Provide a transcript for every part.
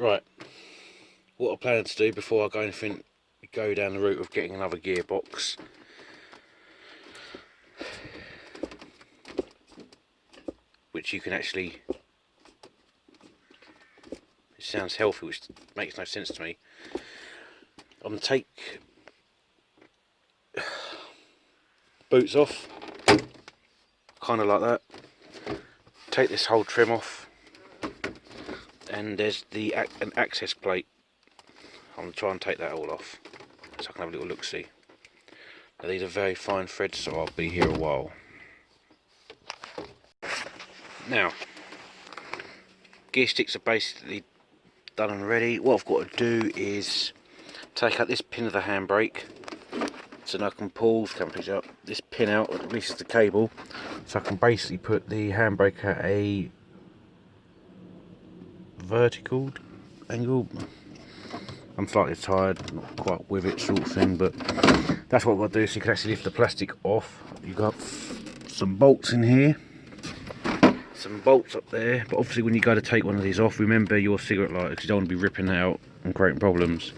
Right, what I plan to do before I go down the route of getting another gearbox, which you can actually, it sounds healthy, which makes no sense to me. I'm going to take boots off, kind of like that. Take this whole trim off, and there's an access plate. I'm going to try and take that all off, so I can have a little look-see. Now, these are very fine threads, so I'll be here a while. Now, gear sticks are basically done and ready. What I've got to do is take out this pin of the handbrake, so now I can pull, this pin out, at least the cable, so I can basically put the handbrake at a vertical angle. I'm slightly tired, not quite with it sort of thing, but that's what I've got to do, so you can actually lift the plastic off. You've got some bolts in here, some bolts up there, but obviously when you go to take one of these off, remember your cigarette lighter, because you don't want to be ripping that out and creating problems.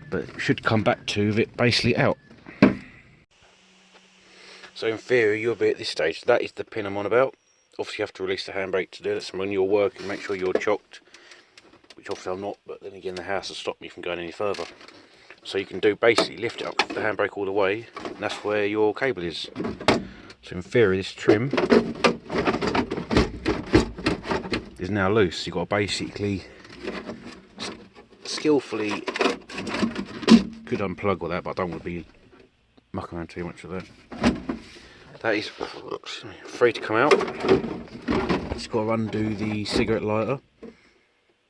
But it should come back to it basically out. So in theory you'll be at this stage. That is the pin I'm on about. Obviously you have to release the handbrake to do this, and when you're working make sure you're chocked, which obviously I'm not, but then again the house has stopped me from going any further. So you can do basically lift it up the handbrake all the way, and that's where your cable is. So in theory this trim is now loose. You've got to basically skillfully, could unplug all that, but I don't want to be mucking around too much with that. That is free to come out. Just got to undo the cigarette lighter,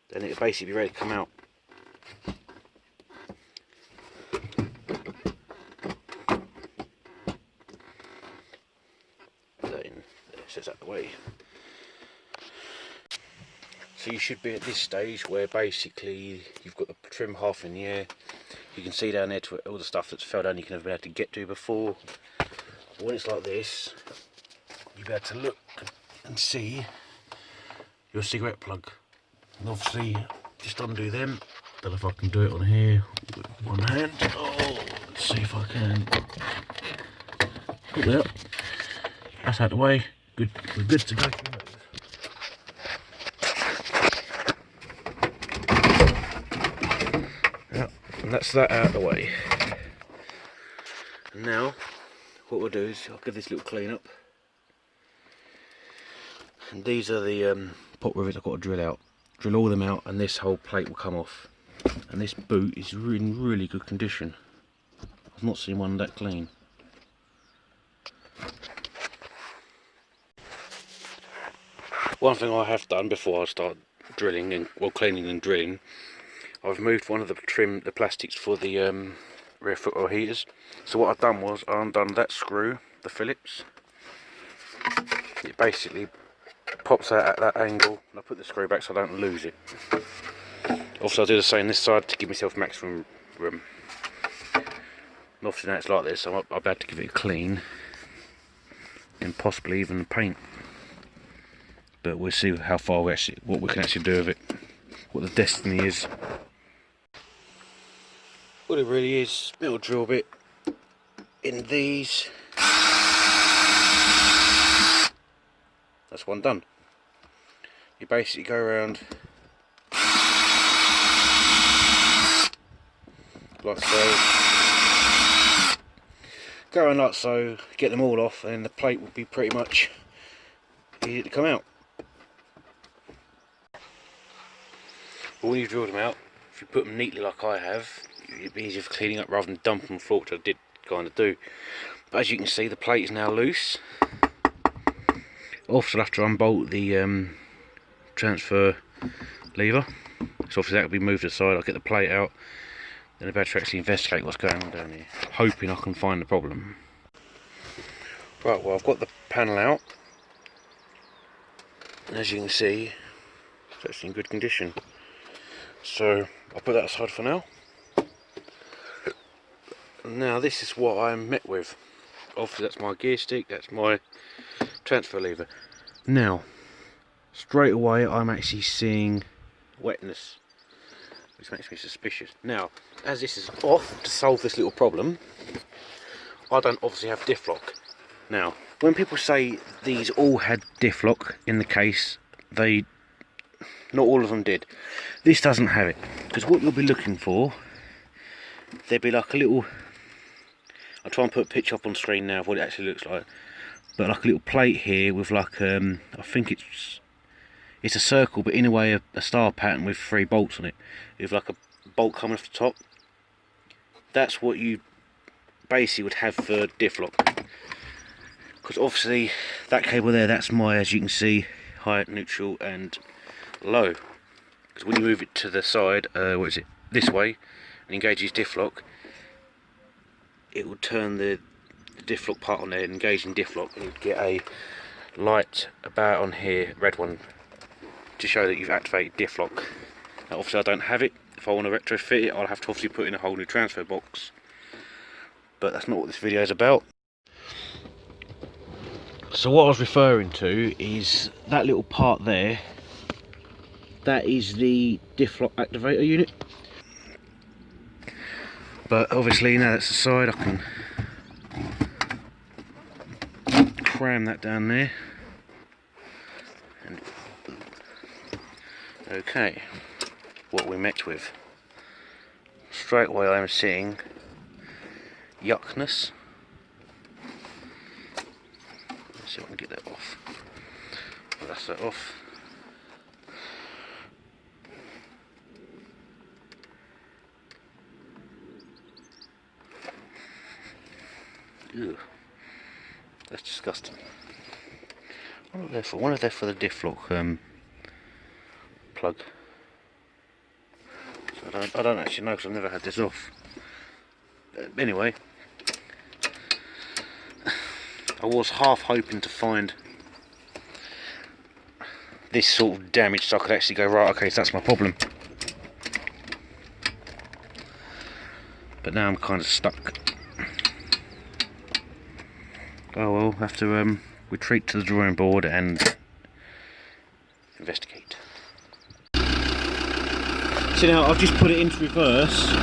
then it'll basically be ready to come out. That's out the way. So you should be at this stage where basically you've got the trim half in the air. You can see down there to all the stuff that's fell down you can never be able to get to before. When it's like this, you'll be able to look and see your cigarette plug. And obviously, just undo them. Don't know if I can do it on here with one hand. Oh, let's see if I can. Put that. That's out the way. Good, we're good to go. Yeah, and that's that out of the way. And now, what we'll do is I'll give this little clean up. And these are the pot rivets I've got to drill out. Drill all them out, and this whole plate will come off. And this boot is in really good condition. I've not seen one that clean. One thing I have done before I start drilling and cleaning and drilling, I've moved one of the plastics for the rear foot oil heaters. So what I've done was I undone that screw, the Phillips. It basically pops out at that angle, and I put the screw back so I don't lose it. Also I do the same this side to give myself maximum room. And obviously now it's like this, so I'll be able to give it a clean and possibly even paint. But we'll see how far what we can actually do with it, what the destiny is. What it really is, little drill bit in these. That's one done. You basically go around like so. Go around like so, get them all off, and the plate will be pretty much easy to come out. But when you drill them out, if you put them neatly like I have, it'd be easier for cleaning up rather than dumping them on the floor, which I did kind of do. But as you can see, the plate is now loose. Also, I'll have to unbolt the transfer lever. So obviously that will be moved aside. I'll get the plate out, then I'll be able to actually investigate what's going on down here, hoping I can find the problem. Right, well I've got the panel out, and as you can see, it's actually in good condition. So I'll put that aside for now. Now this is what I'm met with. Obviously that's my gear stick, that's my transfer lever. Now, straight away I'm actually seeing wetness, which makes me suspicious. Now, as this is off, to solve this little problem, I don't obviously have diff lock. Now, when people say these all had diff lock in the case, not all of them did. This doesn't have it, because what you'll be looking for, there'd be like a little, I'll try and put a picture up on screen now of what it actually looks like, but like a little plate here with like, I think it's a circle, but in a way a star pattern with 3 bolts on it, with like a bolt coming off the top. That's what you basically would have for diff lock, because obviously that cable there, that's my, as you can see, high, neutral and low, because when you move it to the side, what is it, this way, and engages diff lock, it will turn the diff lock part on there, engage in diff lock, and you'd get a light about on here, red one, to show that you've activated diff lock. Now obviously I don't have it. If I want to retrofit it, I'll have to obviously put in a whole new transfer box, but that's not what this video is about. So what I was referring to is that little part there, that is the diff lock activator unit. But obviously now that's the side, I can cram that down there. And okay, what we met with. Straight away I'm seeing yuckness. Let's see if I can get that off. Well, that's that off. Ew. That's disgusting. What are they for? One of them for the diff lock plug. So I don't actually know, because I've never had this off. Anyway, I was half hoping to find this sort of damage so I could actually go, right, okay, so that's my problem. But now I'm kind of stuck. Oh well, have to retreat to the drawing board and investigate. So now I've just put it into reverse,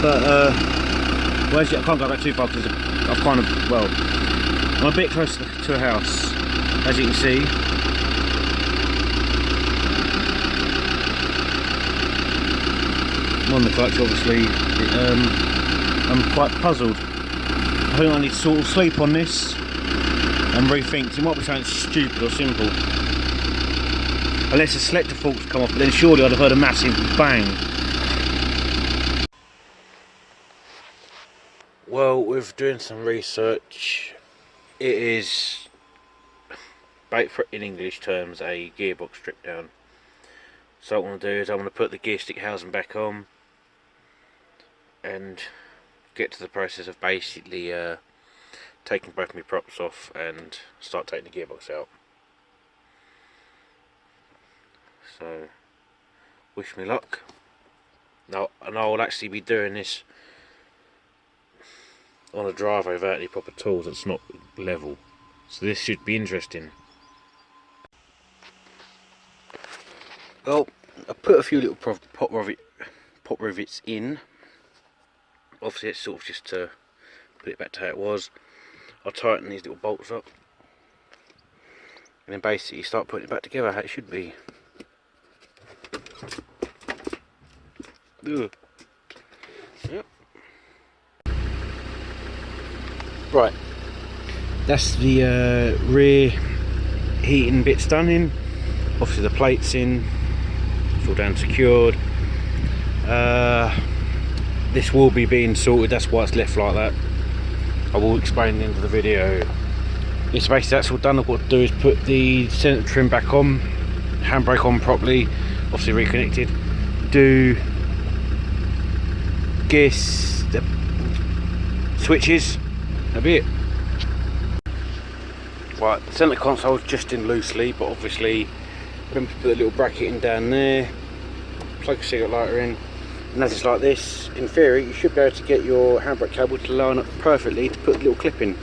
but well, actually I can't go back too far because I've kind of, well, I'm a bit close to a house, as you can see. I'm on the clutch, obviously. I'm quite puzzled. I think I need to sort of sleep on this and rethink. It might be something stupid or simple, unless the selector faults come off, but then surely I'd have heard a massive bang. Well, with doing some research, it is, in English terms, a gearbox strip down. So what I want to do is I want to put the gear stick housing back on and get to the process of basically taking both my props off and start taking the gearbox out. So wish me luck. Now, and I will actually be doing this on a driveway without any proper tools. It's not level, so this should be interesting. Well, I put a few little pop rivets in. Obviously it's sort of just to put it back to how it was. I'll tighten these little bolts up, and then basically start putting it back together how it should be. Ugh. Yep. Right, that's the rear heating bits done in. Obviously the plates in, it's all down secured. This will be being sorted, that's why it's left like that. I will explain at the end of the video. It's basically that's all done. I've got to do is put the centre trim back on, handbrake on properly, obviously reconnected, do gear switches, that'll be it. Right, the centre console is just in loosely, but obviously remember to put a little bracket in down there, plug a cigarette lighter in, and as it's like this, in theory you should be able to get your handbrake cable to line up perfectly to put the little clip in.